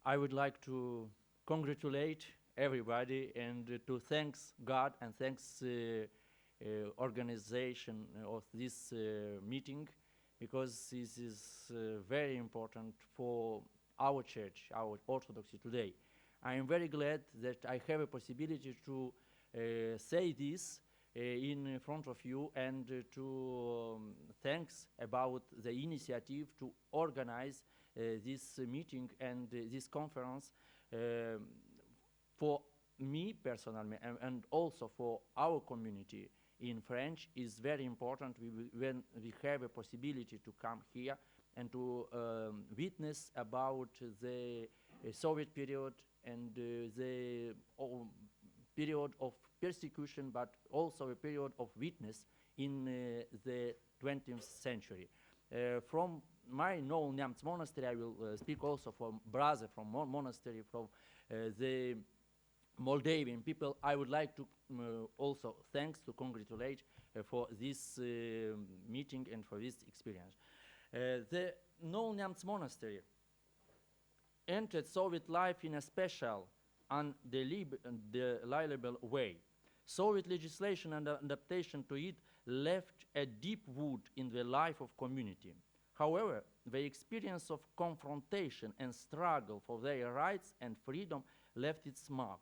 I would like to congratulate everybody and to thanks God and thanks organization of this meeting, because this is very important for our church, our Orthodoxy today. I am very glad that I have a possibility to say this in front of you and to thanks about the initiative to organize this meeting and this conference. For me personally and also for our community in French is very important when we have a possibility to come here and to witness about the Soviet period and the period of persecution, but also a period of witness in the 20th century. From my Noul Neamt Monastery, I will speak also from brother from monastery, from the Moldavian people. I would like to also thanks to congratulate for this meeting and for this experience. The Noul Neamt Monastery entered Soviet life in a special and undeniable way. Soviet legislation and adaptation to it left a deep wound in the life of community. However, the experience of confrontation and struggle for their rights and freedom left its mark.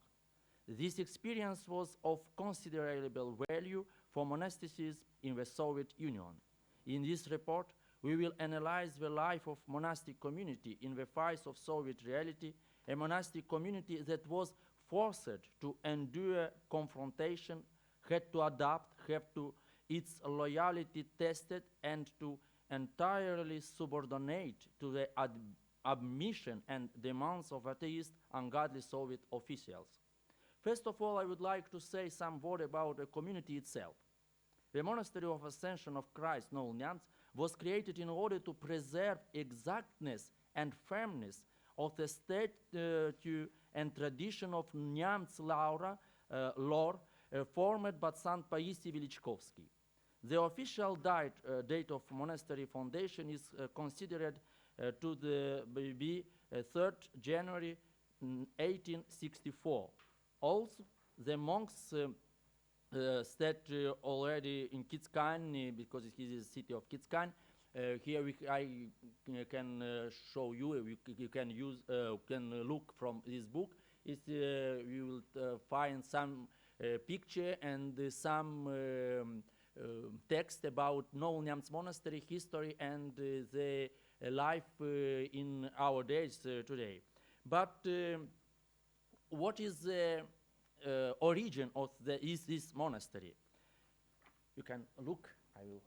This experience was of considerable value for monasticism in the Soviet Union. In this report, we will analyze the life of monastic community in the face of Soviet reality, a monastic community that was forced to endure confrontation, had to adapt, have to its loyalty tested, and to entirely subordinate to the admission and demands of atheist, ungodly Soviet officials. First of all, I would like to say some word about the community itself. The Monastery of Ascension of Christ, Noul Neamt, was created in order to preserve exactness and firmness of the statute and tradition of Neamt's lore formed by St. Paisie Velichkovsky. The official date of monastery foundation is considered to be 3rd January 1864. Also, the monks stayed already in Kitskan, because it is the city of Kitskan. Here I can show you. You can look from this book. You will find some picture and some text about Noul Neamt Monastery history and the life in our days today. But what is the origin of this monastery? You can look. I will.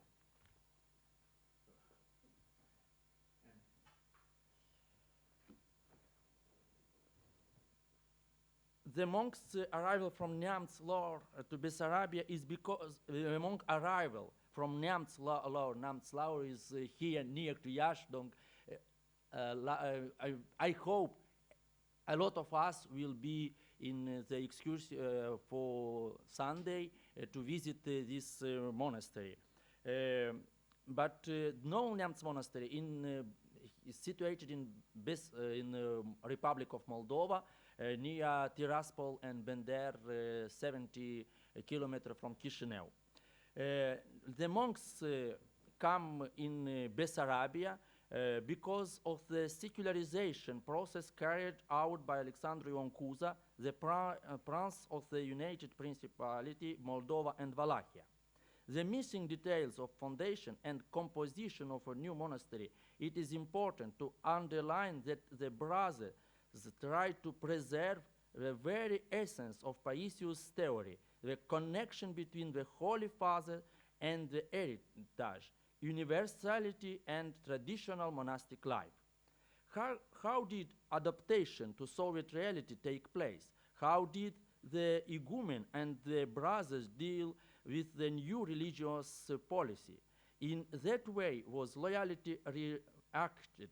The monks' arrival from Neamt's Lore to Bessarabia is because the monk arrival from Neamt's Lore. Neamt's Lore is here near to Iași. I hope a lot of us will be in the excursion for Sunday to visit this monastery. But Noul Neamt Monastery is situated in Republic of Moldova, near Tiraspol and Bender, 70 kilometers from Chișinău. The monks come in Bessarabia because of the secularization process carried out by Alexandru Ion Cuza, the Prince of the United Principality, Moldova and Wallachia. The missing details of foundation and composition of a new monastery, it is important to underline that the brothers tried to preserve the very essence of Paisius' theory, the connection between the Holy Father and the heritage, universality and traditional monastic life. How did adaptation to Soviet reality take place? How did the igumen and the brothers deal with the new religious policy? In that way was loyalty reacted.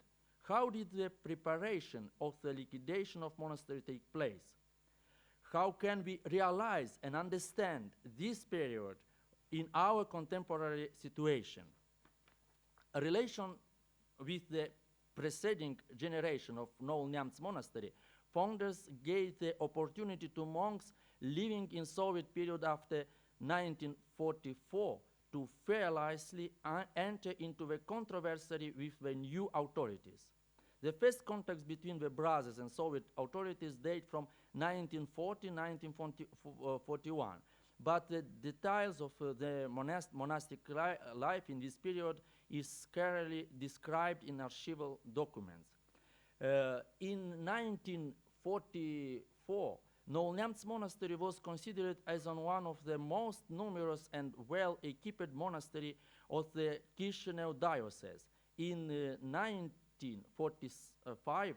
How did the preparation of the liquidation of monastery take place? How can we realize and understand this period in our contemporary situation? A relation with the preceding generation of Noul Neamt Monastery, founders gave the opportunity to monks living in Soviet period after 1944 to fearlessly enter into the controversy with the new authorities. The first contacts between the brothers and Soviet authorities date from 1940-1941, but the details of the monastic life in this period is clearly described in archival documents. In 1944, Noul Neamt Monastery was considered as one of the most numerous and well-equipped monastery of the Chisinau diocese. In 1945,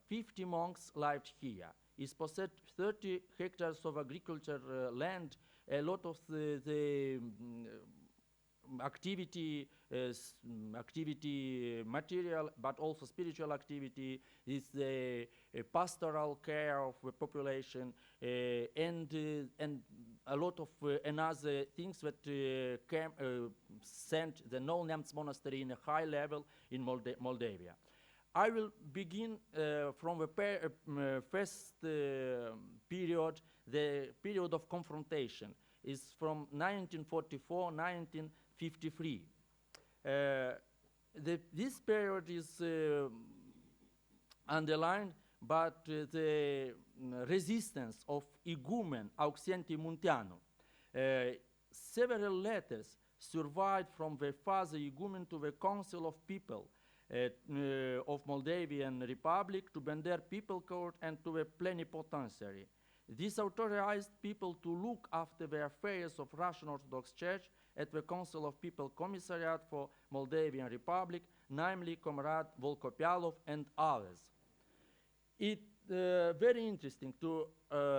50 monks lived here. It possessed 30 hectares of agriculture land, a lot of the activity material, but also spiritual activity, is the pastoral care of the population, and a lot of another things that sent the Noul Neamt Monastery in a high level in Moldavia. I will begin from the first period, the period of confrontation. Is from 1944-1953. This period is underlined by the resistance of Igumen Auxenti Munteanu. Several letters survived from the Father Igumen to the Council of People of Moldavian Republic, to Bender People Court, and to the Plenipotentiary. This authorized people to look after the affairs of Russian Orthodox Church at the Council of People Commissariat for Moldavian Republic, namely Comrade Volkopialov and others. It's very interesting to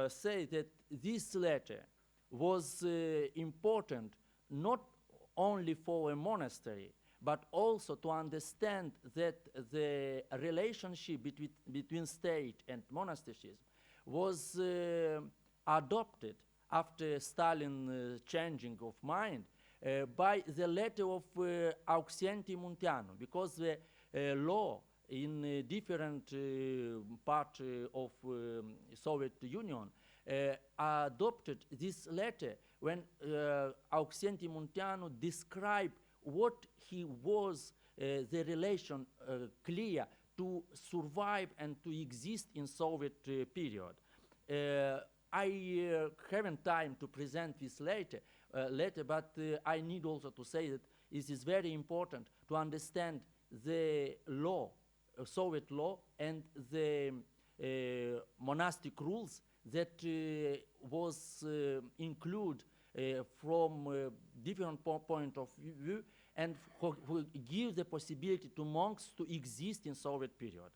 say that this letter was important not only for a monastery, but also to understand that the relationship between state and monasticism was adopted after Stalin changing of mind by the letter of Auxenti Munteanu, because the law in different part of Soviet Union adopted this letter when Auxenti Munteanu described what he was, the relation clear to survive and to exist in Soviet period. I haven't time to present this later, but I need also to say that it is very important to understand the law, Soviet law, and the monastic rules that was included from different point of view, and who give the possibility to monks to exist in Soviet period.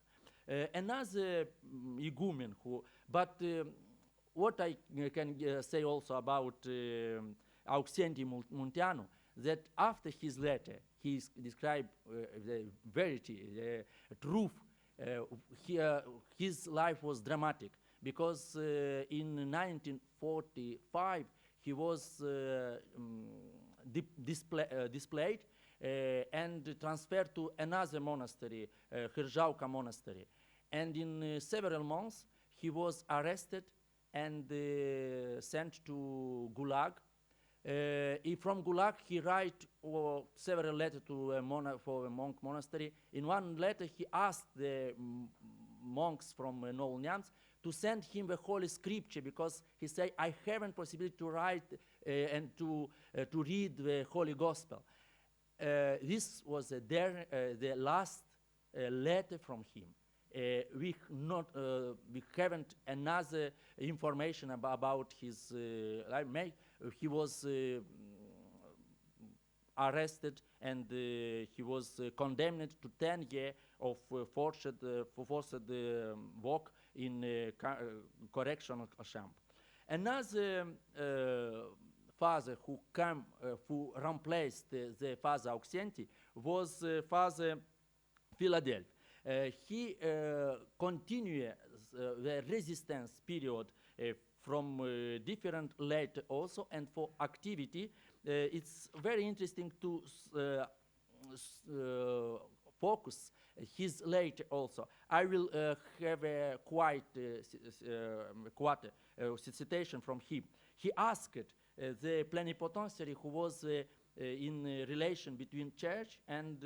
Another igumen who, but what I can say also about Auxenti Munteanu, that after his letter, he described the verity, the truth. His life was dramatic, because in 1945 he was displayed and transferred to another monastery, Hârjauca Monastery. And in several months he was arrested and sent to Gulag. From Gulag he wrote several letters to for a monk monastery. In one letter he asked the monks from Noul Neamt to send him the Holy Scripture, because he said, I haven't possibility to write and to read the Holy Gospel. This was the last letter from him. We haven't another information about his life. He was arrested, and he was condemned to 10 years of forced work in correctional camp. Another father who came, who replaced the Father Auxenti, was Father Philadelphia. He continued the resistance period from different later also, and for activity. It's very interesting to focus his later also. I will have a quite citation from him. He asked the plenipotentiary who was in relation between church and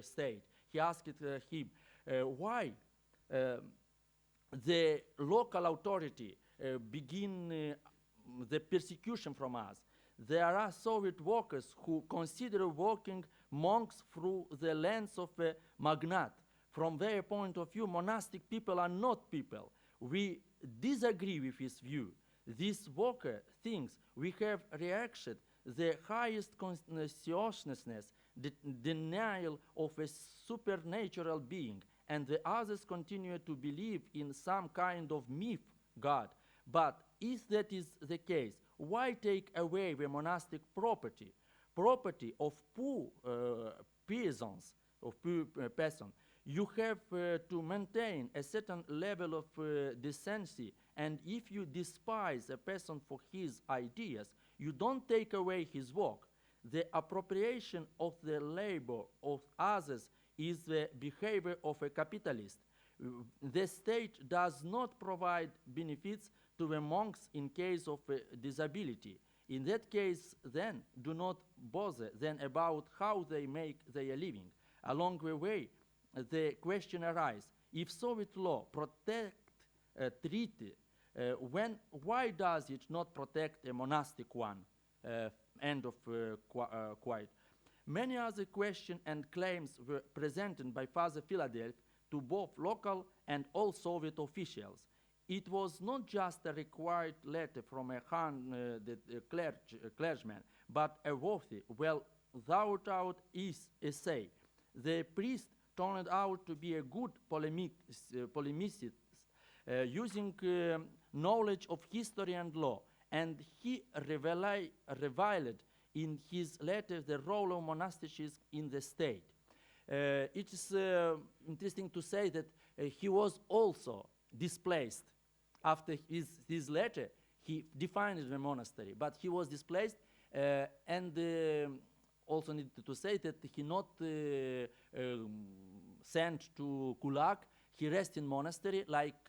state. He asked him why the local authority begin the persecution from us. There are Soviet workers who consider working monks through the lens of a magnate. From their point of view, monastic people are not people. We disagree with his view. This worker thinks we have reacted the highest conscientiousness, the denial of a supernatural being, and the others continue to believe in some kind of myth God. But if that is the case, why take away the monastic property of poor peasants, of poor peasants? You have to maintain a certain level of decency, and if you despise a person for his ideas, you don't take away his work. The appropriation of the labor of others is the behavior of a capitalist. The state does not provide benefits to the monks in case of disability. In that case, then, do not bother then about how they make their living. Along the way, the question arises, if Soviet law protect a treaty, why does it not protect a monastic one? End of quote. Many other questions and claims were presented by Father Philadelph to both local and all Soviet officials. It was not just a required letter from a clergyman, but a worthy, well thought out essay. The priest turned out to be a good polemicist, using knowledge of history and law, and he reviled in his letter the role of monasticism in the state. It is interesting to say that he was also displaced. After his letter, he defined the monastery, but he was displaced, and also need to say that he not sent to Gulag. He rested in monastery like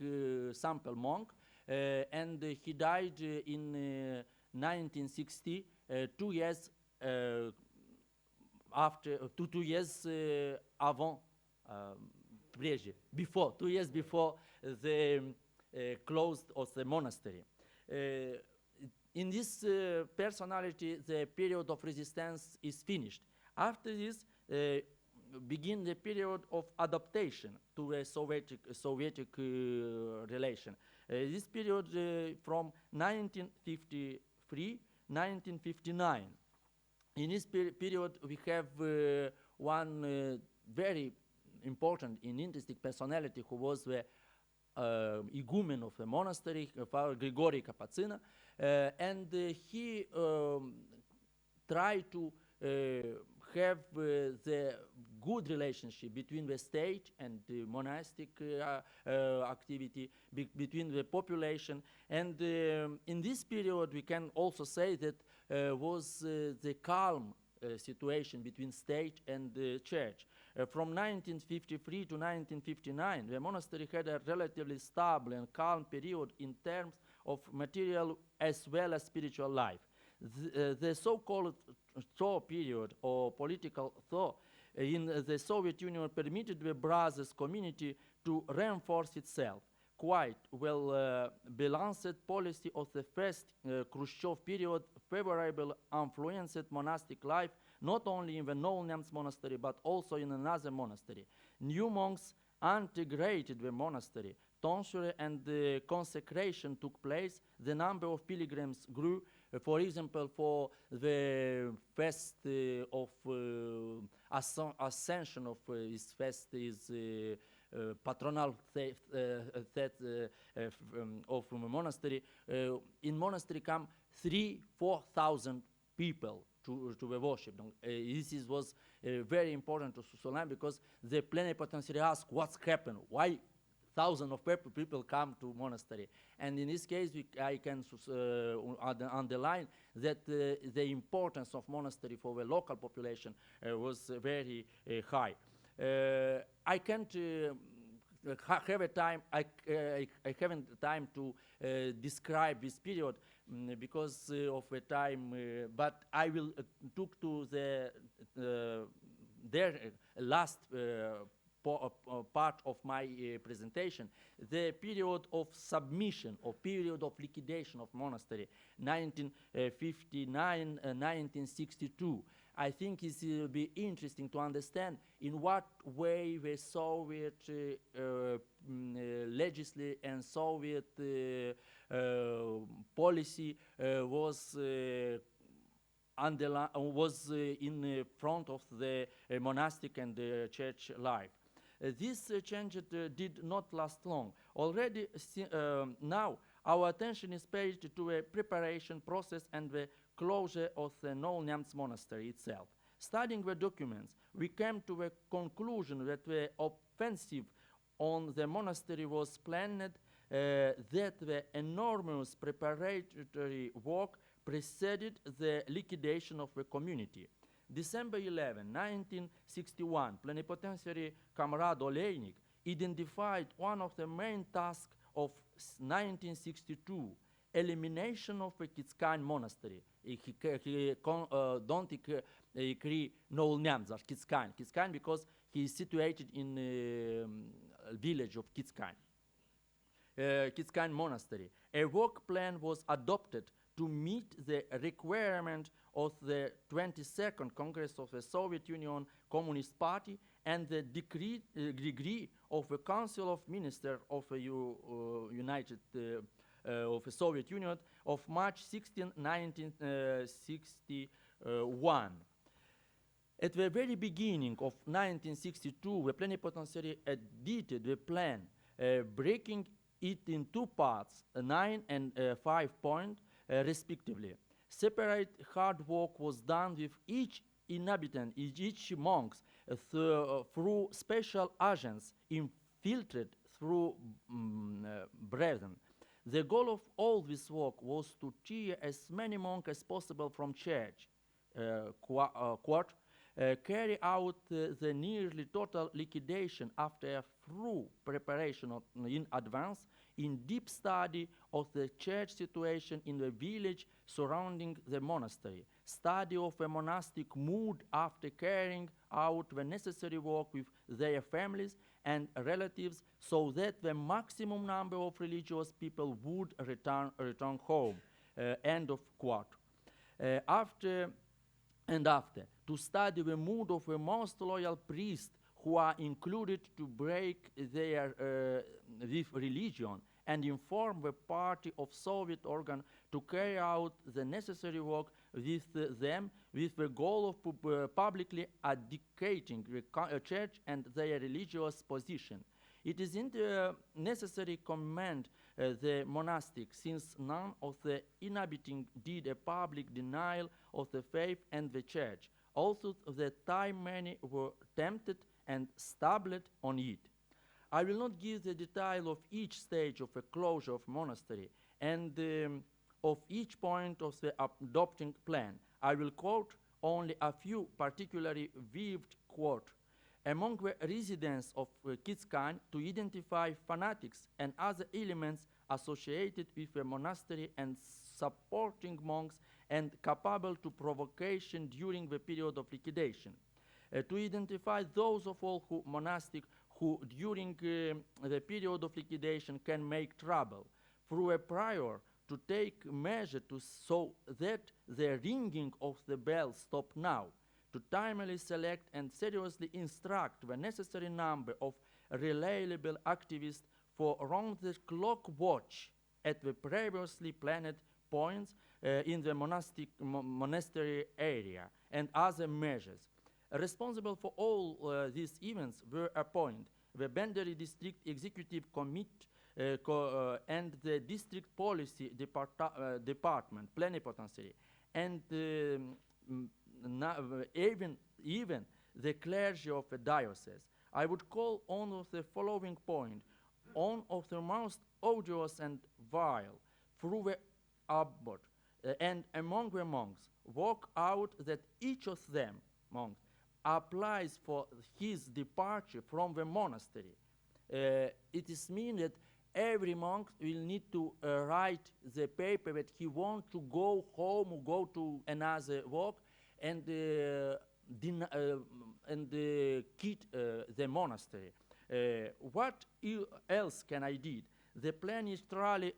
sample monk, and he died in 1960, 2 years after, 2 years avant, before 2 years before the closed of the monastery. In this personality, the period of resistance is finished. After this, begin the period of adaptation to a Soviet relation. This period from 1953, 1959. In this period, we have one very important and interesting personality who was the igumen of the monastery, Father Grigory Kapacina, and he tried to have the good relationship between the state and the monastic activity, between the population. And in this period, we can also say that was the calm situation between state and church. From 1953 to 1959, the monastery had a relatively stable and calm period in terms of material as well as spiritual life. The so-called thaw period, or political thaw, in the Soviet Union permitted the brothers community to reinforce itself. Quite well balanced policy of the first Khrushchev period favorable influenced monastic life not only in the Noul Neamt Monastery but also in another monastery. New monks integrated the monastery. Tonsure and consecration took place. The number of pilgrims grew. For example, for the fest of Ascension of his fest is patronal of the monastery. In monastery come 3,000-4,000 people to the worship. This was very important to Solan because the plenipotentiary asked what's happened, why thousands of people come to monastery. And in this case, I can underline that the importance of monastery for the local population was very high. I can't have a time. I haven't time to describe this period because of the time. But I will took to their last part of my presentation, the period of submission, or period of liquidation of monastery, 1959-1962. I think it will be interesting to understand in what way the Soviet legislature and Soviet policy was in front of the monastic and the church life. This change did not last long. Already now our attention is paid to a preparation process and the closure of the Noul Neamt Monastery itself. Studying the documents, we came to the conclusion that the offensive on the monastery was planned, that the enormous preparatory work preceded the liquidation of the community. December 11, 1961, Plenipotentiary Comrade Olejnik identified one of the main tasks of 1962, elimination of the Kitskane monastery. Don't écrit Noul Neamt, Kitskane. Kitskane because he is situated in the village of Kitskane. Kitskane monastery. A work plan was adopted to meet the requirement of the 22nd Congress of the Soviet Union Communist Party and the degree of the Council of Ministers of the of the Soviet Union of March 16, 1961. At the very beginning of 1962, the plenipotentiary edited the plan, breaking it in two parts, 9 and 5 points, respectively. Separate hard work was done with each inhabitant, each monk, through special agents infiltrated through brethren. The goal of all this work was to tear as many monks as possible from church, carry out the nearly total liquidation after a thorough preparation in advance, in deep study of the church situation in the village surrounding the monastery, study of the monastic mood after carrying out the necessary work with their families and relatives, so that the maximum number of religious people would return home. End of quote. After, to study the mood of the most loyal priests who are included to break their with religion, and inform the party of Soviet organ to carry out the necessary work with them, with the goal of publicly advocating the church and their religious position. It is necessary commend the monastic, since none of the inhabiting did a public denial of the faith and the church. Also, the time many were tempted and stumbled on it. I will not give the detail of each stage of the closure of monastery and of each point of the adopting plan. I will quote only a few particularly vivid quotes. Among the residents of Kitskane, to identify fanatics and other elements associated with the monastery and supporting monks and capable to provocation during the period of liquidation. To identify those of all who monastic who during the period of liquidation can make trouble, through a prior to take measure to so that the ringing of the bell stop now, to timely select and seriously instruct the necessary number of reliable activists for round-the-clock watch at the previously planned points in the monastery area, and other measures. Responsible for all these events were appointed the Benderi District Executive Committee and the District Policy Department, Plenipotentiary, and even the clergy of the diocese. I would call on of the following point, on of the most odious and vile, through the abbot and among the monks, work out that each of them, monks, applies for his departure from the monastery. It is mean that every monk will need to write the paper that he wants to go home or go to another work and quit the monastery. What else can I do? The plan is truly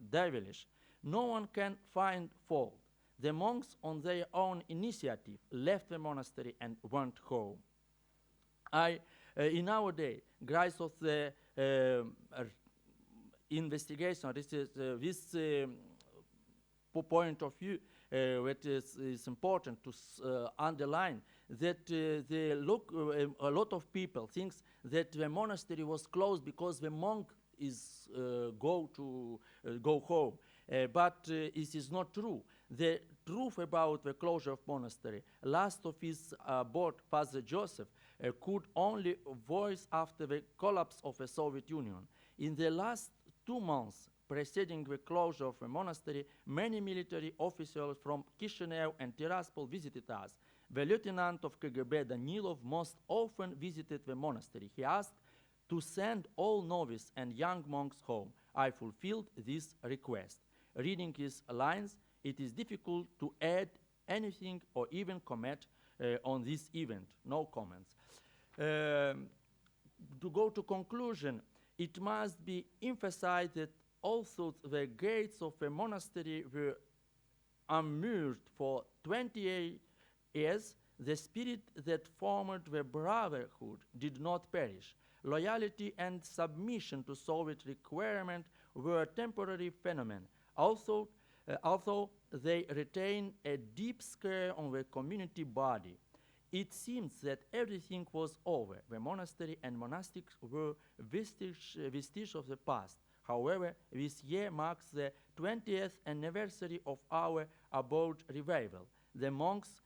devilish. No one can find fault. The monks, on their own initiative, left the monastery and went home. In our day, grace of the investigation, this point of view, which is important to underline, that a lot of people think that the monastery was closed because the monk is go home. But it is not true. The truth about the closure of monastery, last of his board, Father Joseph, could only voice after the collapse of the Soviet Union. In the last 2 months preceding the closure of the monastery, many military officers from Chisinau and Tiraspol visited us. The lieutenant of KGB, Danilov, most often visited the monastery. He asked to send all novice and young monks home. I fulfilled this request. Reading his lines, it is difficult to add anything or even comment on this event. No comments. To go to conclusion, it must be emphasized that although the gates of the monastery were unmoored for 28 years, the spirit that formed the brotherhood did not perish. Loyalty and submission to Soviet requirement were a temporary phenomenon. Also, although they retain a deep scar on the community body. It seems that everything was over. The monastery and monastics were vestige of the past. However, this year marks the 20th anniversary of our abode revival. The monks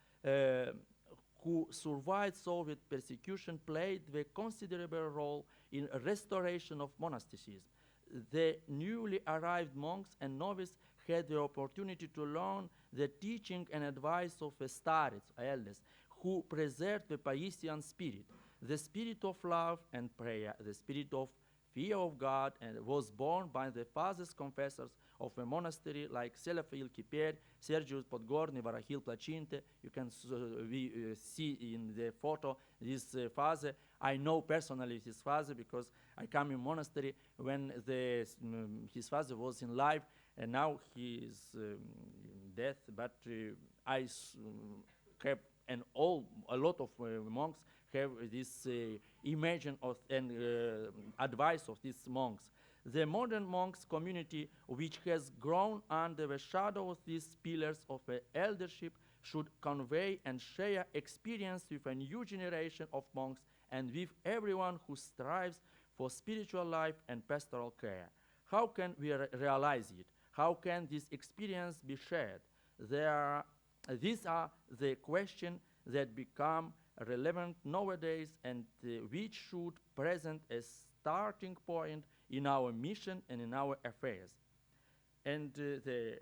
who survived Soviet persecution played a considerable role in restoration of monasticism. The newly arrived monks and novices had the opportunity to learn the teaching and advice of the starets, elders, who preserved the Paisian spirit, the spirit of love and prayer, the spirit of fear of God, and was born by the fathers confessors of the monastery like Seraphil Kiper, Sergius Podgorny, Varahil Placinte. You can see in the photo this father. I know personally his father because I come in monastery when his father was in life, and now he is dead. But I have a lot of monks have this imagine of and advice of these monks. The modern monks community, which has grown under the shadow of these pillars of eldership, should convey and share experience with a new generation of monks and with everyone who strives for spiritual life and pastoral care. How can we realize it? How can this experience be shared? These are the questions that become relevant nowadays and which should present a starting point in our mission and in our affairs. And the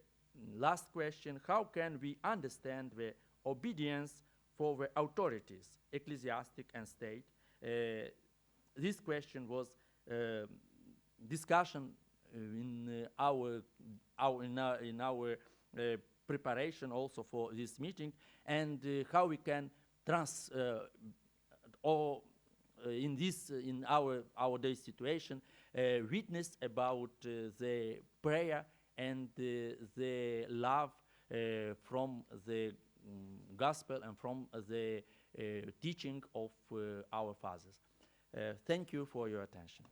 last question, how can we understand the obedience for the authorities, ecclesiastic and state? This question was discussion in our preparation also for this meeting, and how we can in our day situation witness about the prayer and the love from the gospel and from the teaching of our fathers. Thank you for your attention.